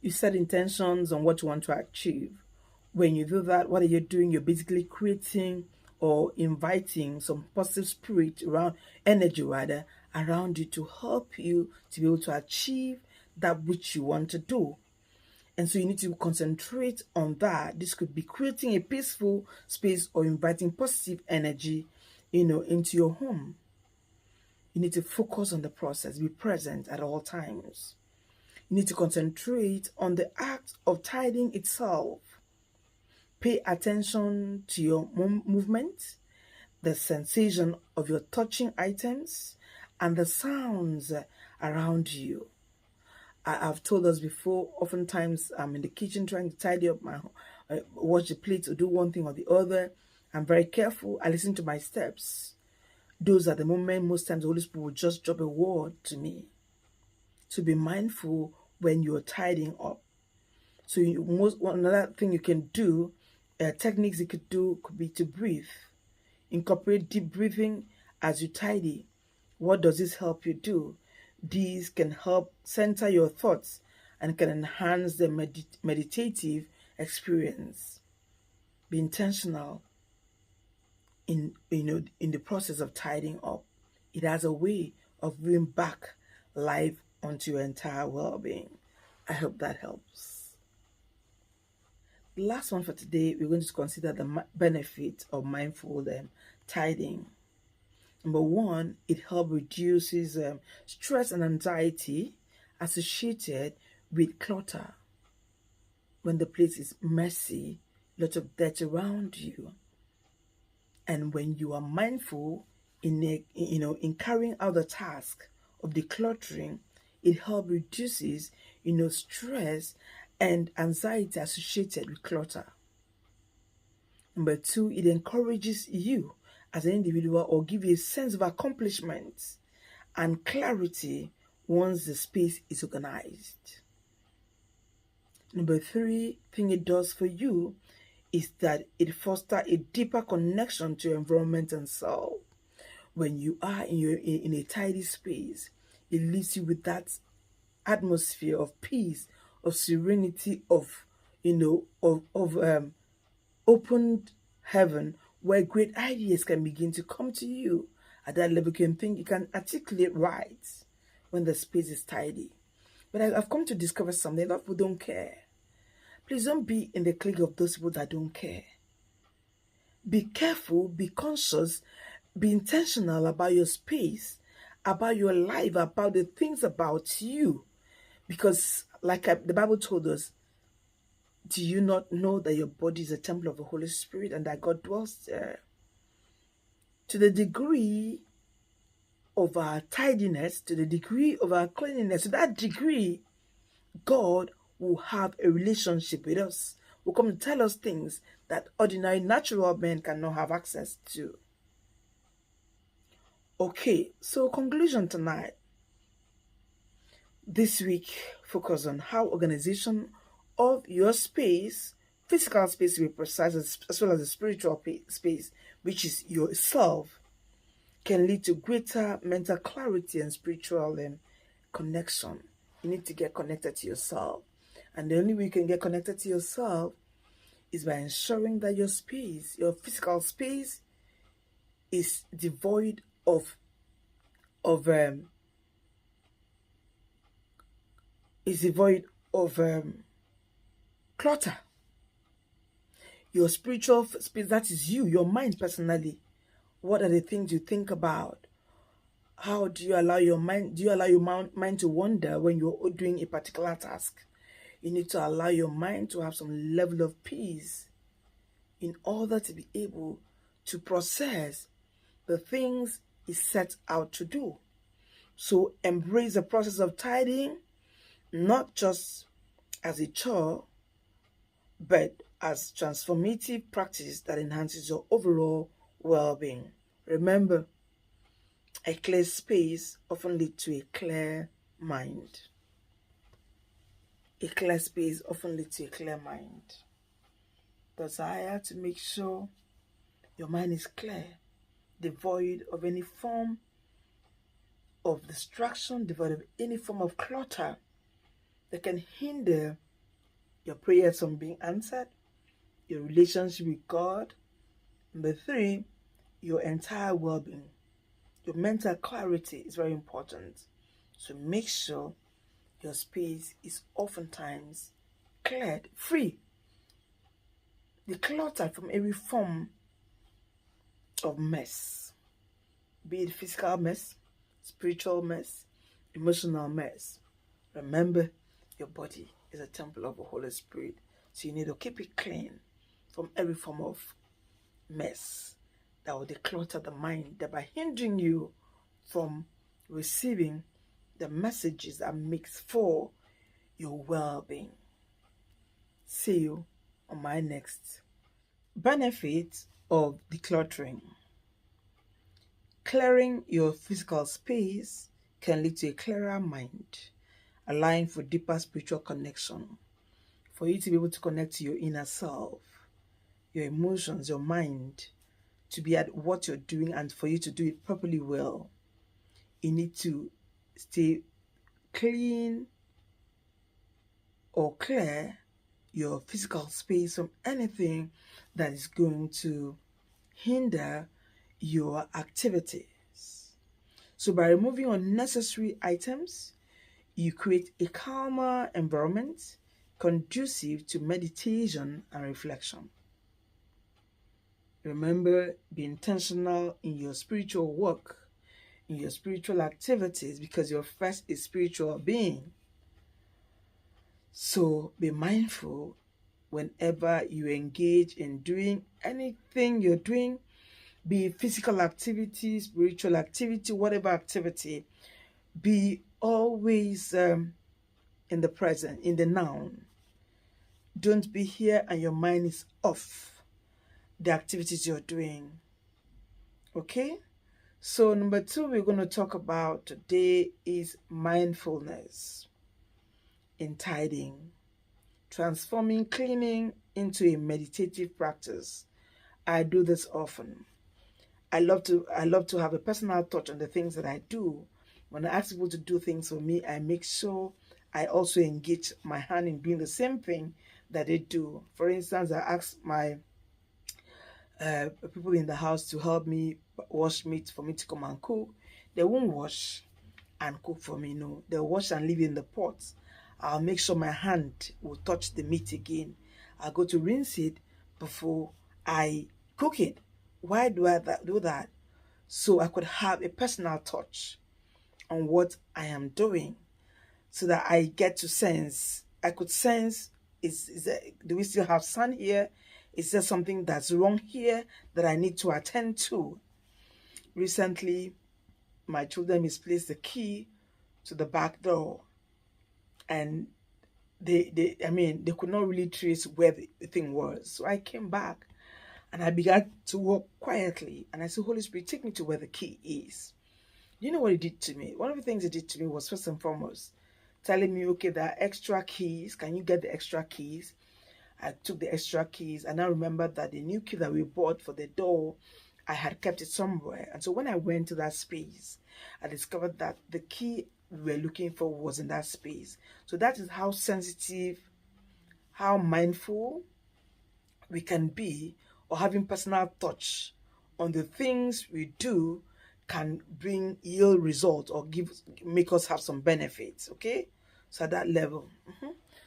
You set intentions on what you want to achieve. When you do that, what are you doing? You're basically creating or inviting some positive spirit around, energy rather, around you to help you to be able to achieve that which you want to do. And so you need to concentrate on that. This could be creating a peaceful space or inviting positive energy, into your home. You need to focus on the process, be present at all times. You need to concentrate on the act of tidying itself. Pay attention to your movement, the sensation of your touching items, and the sounds around you. I've told us before, oftentimes I'm in the kitchen trying to tidy up my, wash the plates or do one thing or the other. I'm very careful. I listen to my steps. Those are the moment most times the Holy Spirit will just drop a word to me. To be mindful when you're tidying up. So another thing you can do, techniques you could do could be to breathe. Incorporate deep breathing as you tidy. What does this help you do? These can help center your thoughts and can enhance the meditative experience. Be intentional in the process of tidying up. It has a way of bringing back life onto your entire well-being. I hope that helps. The last one for today, we're going to consider the benefit of mindful tidying. Number one, it helps reduces stress and anxiety associated with clutter. When the place is messy, lots of dirt around you, and when you are mindful in carrying out the task of decluttering, it helps reduces stress and anxiety associated with clutter. Number two, it encourages you as an individual or give you a sense of accomplishment and clarity once the space is organized. Number three thing it does for you is that it fosters a deeper connection to your environment and self. When you are in a tidy space, it leaves you with that atmosphere of peace, of serenity, of opened heaven where great ideas can begin to come to you. At that level, you can articulate right when the space is tidy. But I've come to discover something. A lot of people don't care. Please don't be in the clique of those people that don't care. Be careful, be conscious, be intentional about your space, about your life, about the things about you. Because, the Bible told us, do you not know that your body is a temple of the Holy Spirit and that God dwells there? To the degree of our tidiness, to the degree of our cleanliness, to that degree, God will have a relationship with us, will come to tell us things that ordinary natural men cannot have access to. Okay, so conclusion tonight. This week, focus on how organization of your space, physical space to be precise, as well as the spiritual space, which is yourself, can lead to greater mental clarity and spiritual connection. You need to get connected to yourself. And the only way you can get connected to yourself is by ensuring that your space, your physical space, is devoid of is devoid of clutter. Your spiritual space, that is you, your mind personally. What are the things you think about? How do you allow your mind? Do you allow your mind to wander when you're doing a particular task? You need to allow your mind to have some level of peace in order to be able to process the things it set out to do. So embrace the process of tidying, not just as a chore, but as transformative practice that enhances your overall well-being. Remember, a clear space often leads to a clear mind. A clear space often leads to a clear mind. Desire to make sure your mind is clear, devoid of any form of distraction, devoid of any form of clutter that can hinder your prayers from being answered, your relationship with God. Number 3, your entire well-being. Your mental clarity is very important. So make sure your space is oftentimes cleared, free, decluttered from every form of mess, be it physical mess, spiritual mess, emotional mess. Remember, your body is a temple of the Holy Spirit, so you need to keep it clean from every form of mess that will declutter the mind, thereby hindering you from receiving the messages that makes for your well-being. See you on my next benefit of decluttering. Clearing your physical space can lead to a clearer mind, allowing for deeper spiritual connection, for you to be able to connect to your inner self, your emotions, your mind, to be at what you're doing, and for you to do it properly well. You need to stay clean or clear your physical space from anything that is going to hinder your activities. So by removing unnecessary items, you create a calmer environment conducive to meditation and reflection. Remember, be intentional in your spiritual work, in your spiritual activities, because you're first a spiritual being. So be mindful whenever you engage in doing anything you're doing, be it physical activity, spiritual activity, whatever activity, be always in the present, in the now. Don't be here and your mind is off the activities you're doing. Okay? So number 2 we're going to talk about today is mindfulness in tidying, transforming cleaning into a meditative practice. I do this often. I love to have a personal touch on the things that I do. When I ask people to do things for me, I make sure I also engage my hand in doing the same thing that they do. For instance, I ask my people in the house to help me wash meat for me to come and cook. They won't wash and cook for me, no. They'll wash and leave it in the pot. I'll make sure my hand will touch the meat again. I'll go to rinse it before I cook it. Why do I do that? So I could have a personal touch on what I am doing, so that I get to sense. I could sense, do we still have sun here? Is there something that's wrong here that I need to attend to? Recently, my children misplaced the key to the back door, and they could not really trace where the thing was. So I came back and I began to walk quietly, and I said, Holy Spirit, take me to where the key is. You know what it did to me? One of the things it did to me was, first and foremost, telling me, okay, there are extra keys. Can you get the extra keys? I took the extra keys, and I remembered that the new key that we bought for the door, I had kept it somewhere. And so when I went to that space, I discovered that the key we were looking for was in that space. So that is how sensitive, how mindful we can be, or having personal touch on the things we do can bring yield results or make us have some benefits. Okay, so at that level,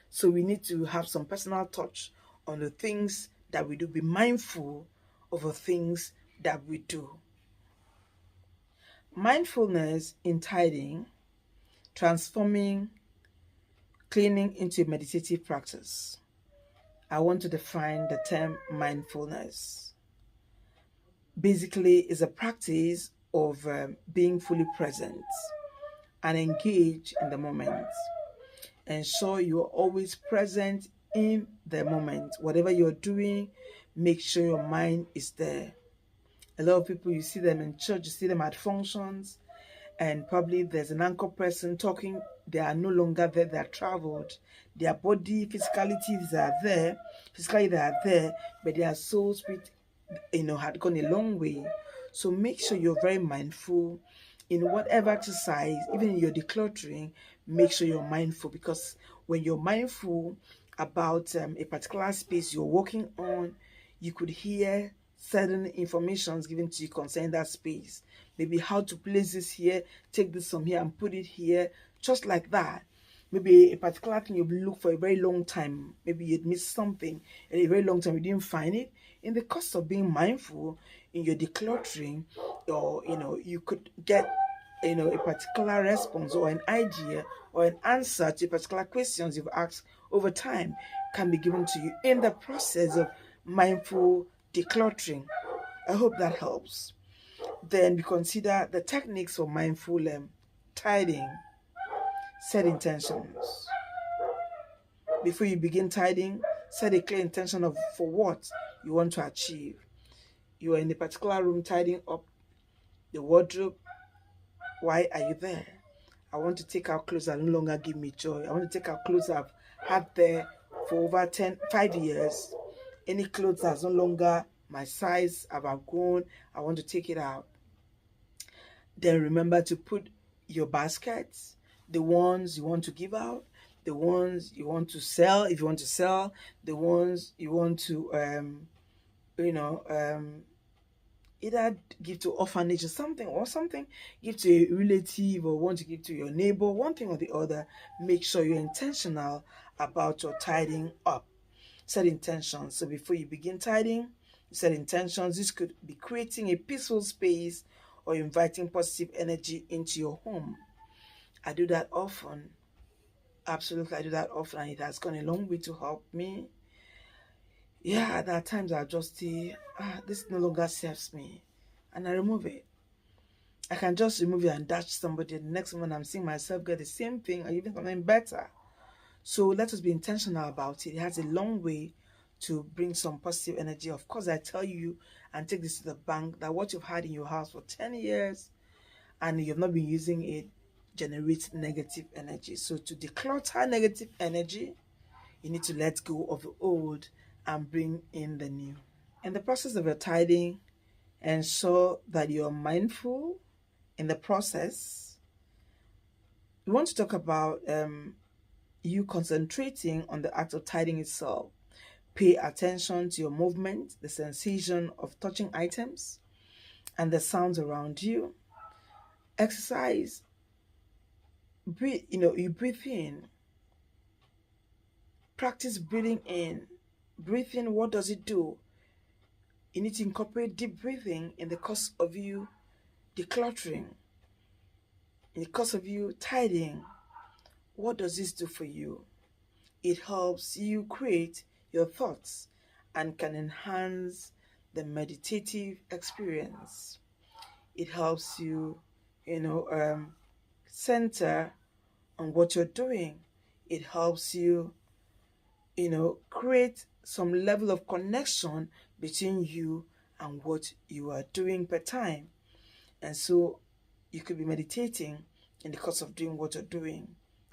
so we need to have some personal touch on the things that we do. Be mindful of the things that we do. Mindfulness in tidying, transforming cleaning into a meditative practice. I want to define the term mindfulness. Basically, it's a practice of being fully present and engaged in the moment. Ensure you're always present in the moment. Whatever you're doing, make sure your mind is there. A lot of people, you see them in church, you see them at functions, and probably there's an anchor person talking. They are no longer there, they are traveled. Their body, physicalities are there, physically they are there, but their soul, spirit, had gone a long way. So make sure you're very mindful in whatever exercise, even in your decluttering. Make sure you're mindful, because when you're mindful, about a particular space you're working on, you could hear certain informations given to you concerning that space. Maybe how to place this here, take this from here and put it here, just like that. Maybe a particular thing you've looked for a very long time. Maybe you'd missed something in a very long time, you didn't find it. In the course of being mindful in your decluttering, or you could get a particular response or an idea or an answer to particular questions you've asked over time can be given to you in the process of mindful decluttering. I hope that helps. Then we consider the techniques for mindful tidying. Set intentions. Before you begin tidying, set a clear intention of for what you want to achieve. You are in a particular room tidying up the wardrobe. Why are you there? I want to take out clothes that no longer give me joy. I want to take out clothes I've had there for over 5 years. Any clothes that's no longer my size, I've outgrown, I want to take it out. Then remember to put your baskets, the ones you want to give out, the ones you want to sell, if you want to sell, the ones you want to, either give to orphanage or something, give to a relative or want to give to your neighbor, one thing or the other. Make sure you're intentional about your tidying up. Set intentions. So before you begin tidying, you set intentions. This could be creating a peaceful space or inviting positive energy into your home. I do that often. Absolutely, I do that often, and it has gone a long way to help me. Yeah, there are times I just say, this no longer serves me, and I remove it. I can just remove it and dash somebody. The next moment I'm seeing myself get the same thing or even something better. So let us be intentional about it. It has a long way to bring some positive energy. Of course, I tell you and take this to the bank that what you've had in your house for 10 years and you've not been using it generates negative energy. So to declutter negative energy, you need to let go of the old and bring in the new. In the process of your tidying, ensure that you're mindful in the process. We want to talk about you concentrating on the act of tidying itself. Pay attention to your movement, the sensation of touching items, and the sounds around you. Exercise. Breathe, you breathe in. Practice breathing in. Breathe in, what does it do? You need to incorporate deep breathing in the course of you decluttering, in the course of you tidying. What does this do for you? It helps you create your thoughts and can enhance the meditative experience. It helps you, center on what you're doing. It helps you, create some level of connection between you and what you are doing per time. And so you could be meditating in the course of doing what you're doing.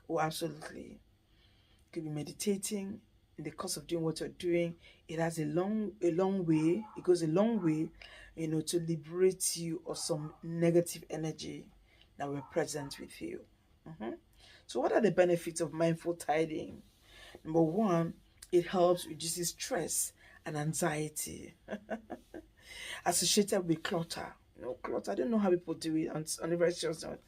Oh, absolutely. You could be meditating in the course of doing what you're doing. It has a long way. It goes a long way, to liberate you of some negative energy that were present with you. So what are the benefits of mindful tidying? Number one, it helps reduce stress and anxiety associated with clutter. Clutter, I don't know how people do it on the very serious note.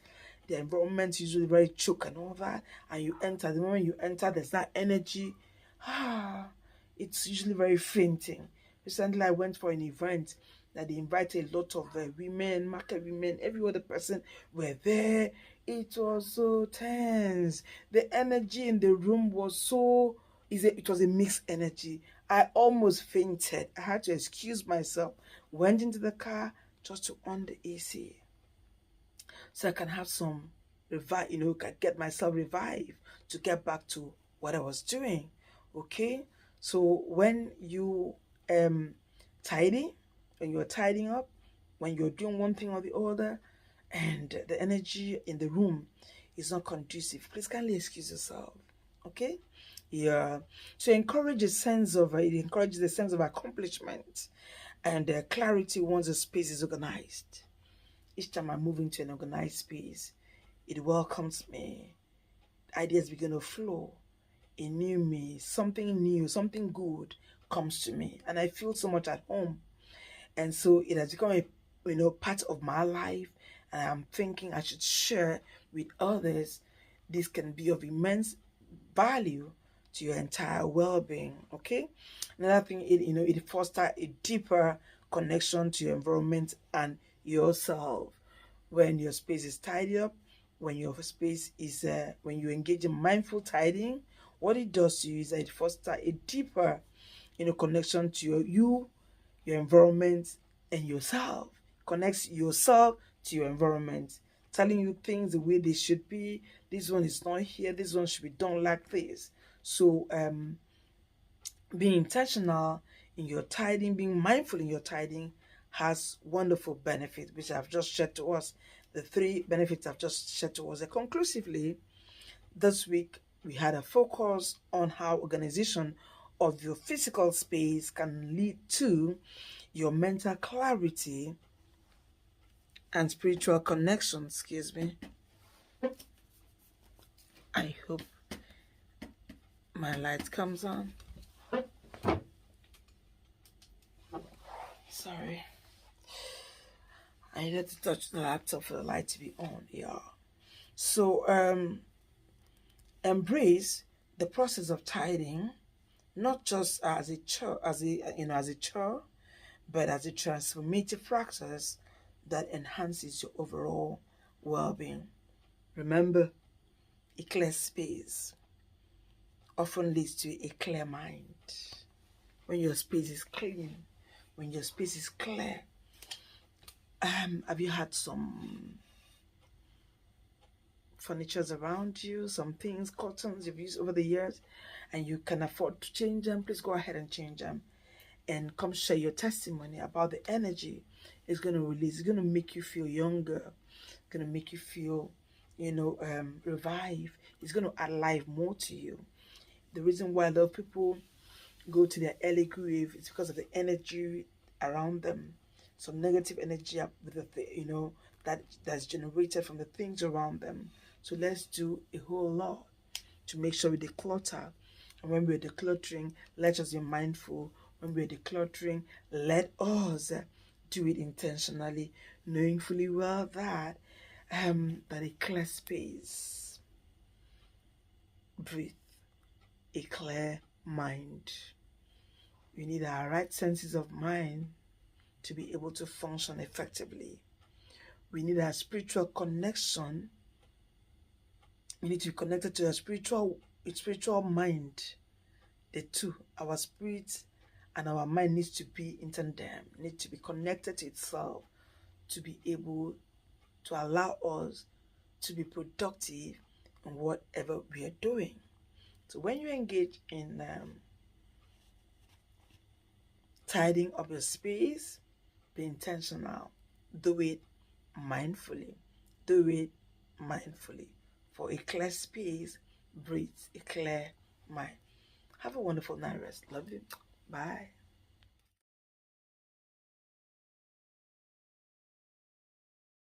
The environment is usually very choke and all that, and the moment you enter, there's that energy. It's usually very fainting. Recently, I went for an event that they invited a lot of women, market women, every other person were there. It was so tense. The energy in the room was it was a mixed energy. I almost fainted. I had to excuse myself, went into the car just to on the AC so I can have some get myself revived to get back to what I was doing. Okay, so when you tidy, when you're tidying up, when you're doing one thing or the other, and the energy in the room is not conducive, please kindly excuse yourself. Okay, yeah. So it encourages a sense of accomplishment and clarity once the space is organized. Each time I move into an organized space, it welcomes me. Ideas begin to flow. a new me, something new, something good comes to me, and I feel so much at home. And so it has become a part of my life, and I'm thinking I should share with others. This can be of immense value to your entire well-being. Okay, another thing, it fosters a deeper connection to your environment and yourself. When your space is tidy up, when your space is when you engage in mindful tidying, what it does to you is that it fosters a deeper connection to your environment and yourself. Connects yourself to your environment, telling you things the way they should be. This one is not here, this one should be done like this. So being intentional in your tithing, being mindful in your tithing has wonderful benefits, which I've just shared to us. The three benefits I've just shared to us. And conclusively, this week we had a focus on how organization of your physical space can lead to your mental clarity and spiritual connection. Excuse me. I hope my light comes on. Sorry. I needed to touch the laptop for the light to be on. Yeah. So embrace the process of tithing, not just as a chore, but as a transformative practice that enhances your overall well-being. Remember, a clear space often leads to a clear mind. When your space is clean, when your space is clear, have you had some furnitures around you, some things, curtains you've used over the years, and you can afford to change them? Please go ahead and change them, and come share your testimony about the energy it's going to release. It's going to make you feel younger. It's going to make you feel, revived. It's going to add life more to you. The reason why a lot of people go to their early grave is because of the energy around them. Some negative energy with that's generated from the things around them. So let's do a whole lot to make sure we declutter. And when we're decluttering, let us be mindful. When we're decluttering, let us do it intentionally, knowing fully well that that a clear space breathe a clear mind. We need our right senses of mind to be able to function effectively. We need our spiritual connection. We need to be connected to our spiritual mind. The two, our spirit and our mind, needs to be in tandem, need to be connected to itself to be able to allow us to be productive in whatever we are doing. So when you engage in tidying up your space, be intentional. Do it mindfully. Do it mindfully. For a clear space breeds a clear mind. Have a wonderful night rest. Love you. Bye.